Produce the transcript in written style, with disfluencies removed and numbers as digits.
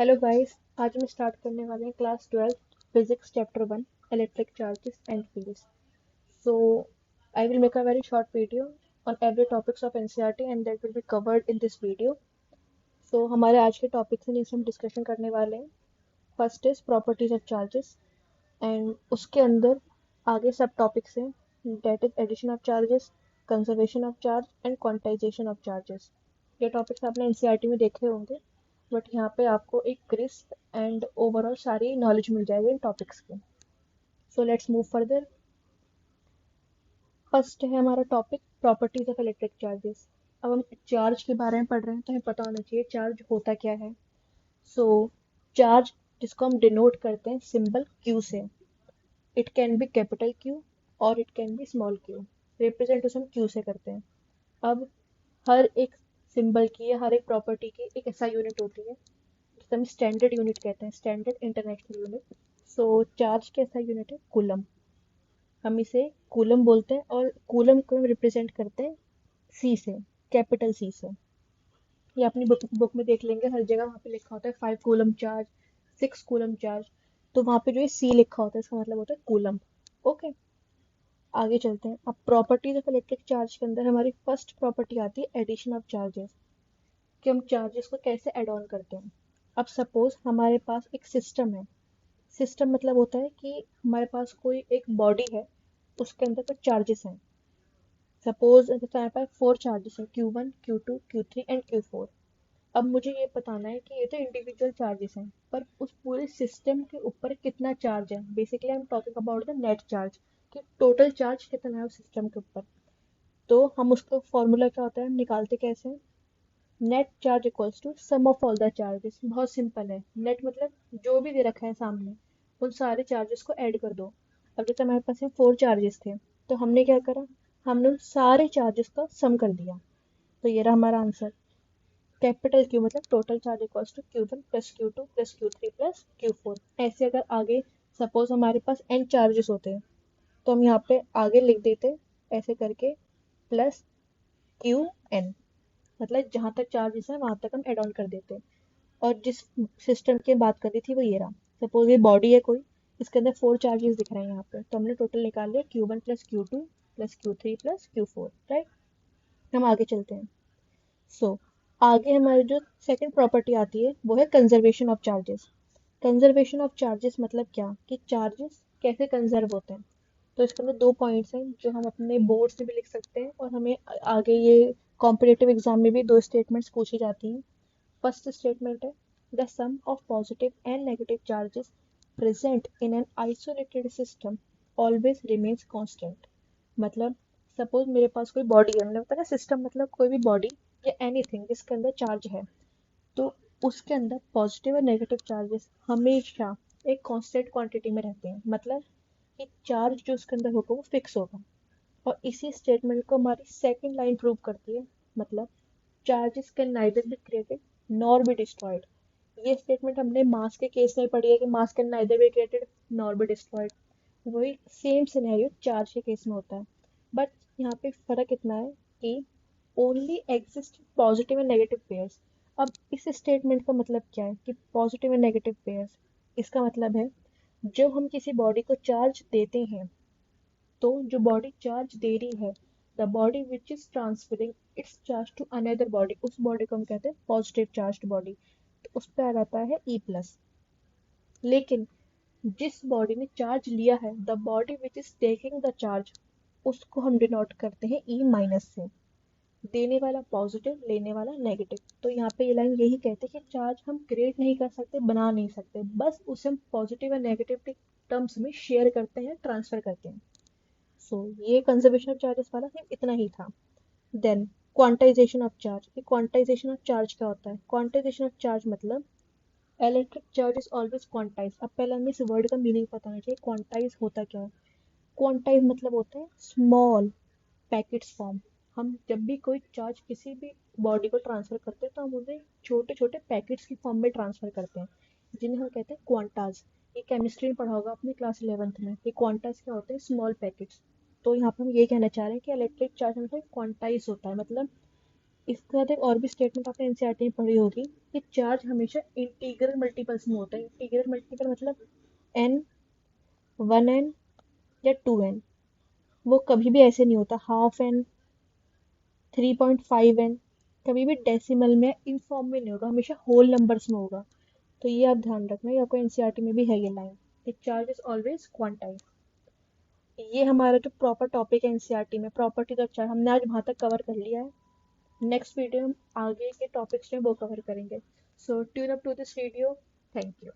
Hello guys. आज हम start करने वाले हैं class 12 physics chapter 1 electric charges and fields. So I will make a very short video on every topics of NCERT and that will be covered in this video. So हमारे आज के topics हैं जिससे हम discussion करने वाले हैं। First is properties of charges and उसके अंदर आगे सब टॉपिक्स हैं, that is addition of charges, conservation of charge and quantisation of charges. ये टॉपिक्स आपने एनसीईआरटी में देखे होंगे, बट यहाँ पे आपको एक क्रिस्प एंड ओवरऑल सारी नॉलेज मिल जाएगी इन टॉपिक्स की। So let's move further. First है हमारा topic properties of electric charges. अब हम चार्ज के बारे में पढ़ रहे हैं तो हमें पता होना चाहिए चार्ज होता क्या है। सो चार्ज जिसको हम डिनोट करते हैं सिंबल क्यू से, it can be capital Q और it can be small Q. Represent उसे हम क्यू से करते हैं। अब हर एक सिंबल की या हर एक प्रॉपर्टी की एक ऐसा यूनिट होती है जिसे हम स्टैंडर्ड यूनिट कहते हैं, स्टैंडर्ड इंटरनेशनल यूनिट। सो चार्ज का ऐसा यूनिट है कूलम। हम इसे कूलम बोलते हैं और कूलम को हम रिप्रेजेंट करते हैं सी से, कैपिटल सी से। ये अपनी बुक में देख लेंगे, हर जगह वहाँ पे लिखा होता है 5 कूलम चार्ज, 6 कूलम चार्ज। तो वहाँ पे जो है सी लिखा होता है, इसका मतलब होता है कूलम। ओके, आगे चलते हैं। अब प्रॉपर्टीज ऑफ इलेक्ट्रिक चार्ज के अंदर हमारी फर्स्ट प्रॉपर्टी आती है एडिशन ऑफ चार्जेस, कि हम चार्जेस को कैसे ऐड ऑन करते हैं। अब सपोज हमारे पास एक सिस्टम है। सिस्टम मतलब होता है कि हमारे पास कोई एक बॉडी है, उसके अंदर कुछ चार्जेस हैं। सपोज हमारे पास 4 चार्जेस हैं, Q1 Q2 Q3 and Q4। अब मुझे ये बताना है कि ये तो इंडिविजुअल चार्जेस हैं, पर उस पूरे सिस्टम के ऊपर कितना चार्ज है। Basically I am talking about the net charge, कि टोटल चार्ज कितना है उस सिस्टम के ऊपर। तो हम उसका फॉर्मूला क्या होता है, हम निकालते कैसे हैं। Net charge equals to sum of all the charges. बहुत सिंपल है। नेट मतलब जो भी दे रखा है सामने, उन सारे चार्जेस को ऐड कर दो। अब जैसे हमारे पास 4 चार्जेस थे, तो हमने क्या करा, हमने उन सारे चार्जेस का सम कर दिया। तो ये रहा हमारा आंसर। कैपिटल क्यू मतलब total charge equals to Q1 plus Q2 plus Q3 plus Q4। ऐसे अगर आगे सपोज हमारे पास n चार्जेस होते हैं, तो हम यहाँ पे आगे लिख देते ऐसे करके प्लस Qn, मतलब जहां तक चार्जेस है वहां तक हम एड ऑन कर देते हैं। और जिस सिस्टम की बात कर रही थी वो ये रहा। सपोज ये बॉडी है कोई, इसके अंदर 4 चार्जेस दिख रहे हैं यहाँ पे, तो हमने टोटल निकाल लिया Q1 plus Q2 plus Q3 plus Q4, right. हम आगे चलते हैं। सो आगे हमारी जो सेकंड प्रॉपर्टी आती है वो है conservation of charges. Conservation of charges मतलब क्या, कि चार्जेस कैसे कंजर्व होते हैं। तो इसके अंदर 2 पॉइंट्स हैं जो हम अपने बोर्ड से भी लिख सकते हैं, और हमें आगे ये कॉम्पिटेटिव एग्जाम में भी 2 स्टेटमेंट्स पूछी जाती हैं। फर्स्ट स्टेटमेंट है the sum of positive and negative charges present in an isolated system always remains constant. मतलब सपोज मेरे पास कोई बॉडी है, मतलब पता है सिस्टम मतलब कोई भी बॉडी या एनीथिंग जिसके अंदर चार्ज है, तो उसके अंदर पॉजिटिव और नेगेटिव चार्जेस हमेशा एक कांस्टेंट क्वांटिटी में रहते हैं। मतलब कि चार्ज जो उसके अंदर होगा वो फिक्स होगा। और इसी स्टेटमेंट को हमारी सेकंड लाइन प्रूव करती है। मतलब charges can neither be created nor be destroyed. ये स्टेटमेंट हमने मास के केस में पढ़ी है कि मास can neither be created nor be destroyed. वही सेम सिनेरियो चार्ज के केस में होता है। बट यहाँ पे फर्क इतना है कि only exist positive and negative pairs. अब इस स्टेटमेंट का मतलब क्या है कि पॉजिटिव एंड नेगेटिव पेयर्स, इसका मतलब है जब हम किसी बॉडी को चार्ज देते हैं, तो जो बॉडी चार्ज दे रही है, the body which is transferring its charge to another body, उस बॉडी को हम कहते हैं पॉजिटिव चार्ज बॉडी। तो उस पर आ जाता है ई प्लस। लेकिन जिस बॉडी ने चार्ज लिया है, the body which is taking the charge, उसको हम डिनोट करते हैं ई माइनस से। देने वाला पॉजिटिव, लेने वाला नेगेटिव। तो यहाँ पे ये लाइन यही कहते हैं कि चार्ज हम क्रिएट नहीं कर सकते, बना नहीं सकते, बस उसे हम पॉजिटिव और नेगेटिव के टर्म्स में शेयर करते हैं, ट्रांसफर करते हैं। सो ये कंजर्वेशन ऑफ चार्जेस वाला सिर्फ इतना ही था। Then quantisation of charge. ये क्वांटाइजेशन ऑफ चार्ज क्या होता है। क्वांटाइजेशन ऑफ चार्ज मतलब electric charge is always quantise. अब पहले हमें इस वर्ड का मीनिंग पता होना चाहिए, क्वांटाइज होता क्या है। क्वांटाइज मतलब होता है स्मॉल पैकेट्स फॉर्म। हम जब भी कोई चार्ज किसी भी बॉडी को ट्रांसफर करते हैं तो हम उन्हें छोटे छोटे पैकेट्स की फॉर्म में ट्रांसफर करते हैं, जिन्हें हम कहते हैं क्वांटाज। ये केमिस्ट्री में पढ़ा होगा अपने क्लास 11th में। ये क्वांटाज क्या होते हैं, स्मॉल पैकेट्स। तो यहाँ पर हम ये कहना चाह रहे हैं कि इलेक्ट्रिक चार्ज मतलब क्वांटाइज होता है। मतलब इसके बाद एक और भी स्टेटमेंट आपने एनसीईआरटी में पढ़ी होगी कि चार्ज हमेशा इंटीग्रल मल्टीपल्स में होता है। इंटीग्रल मल्टीपल मतलब n, 1n या 2n। वो कभी भी ऐसे नहीं होता हाफ एन, 3.5n, कभी भी डेसिमल में इन फॉर्म में नहीं होगा, हमेशा होल नंबर्स में होगा। तो ये आप ध्यान रखना, ये आपको एनसीईआरटी में भी है ये line, charge is always quantize. ये हमारा जो प्रॉपर टॉपिक है एनसीईआरटी में, प्रॉपर्टीज ऑफ चार्ज, हमने आज वहां तक कवर कर लिया है। नेक्स्ट वीडियो हम आगे के टॉपिक्स में वो कवर करेंगे। So tune up to this video. Thank you.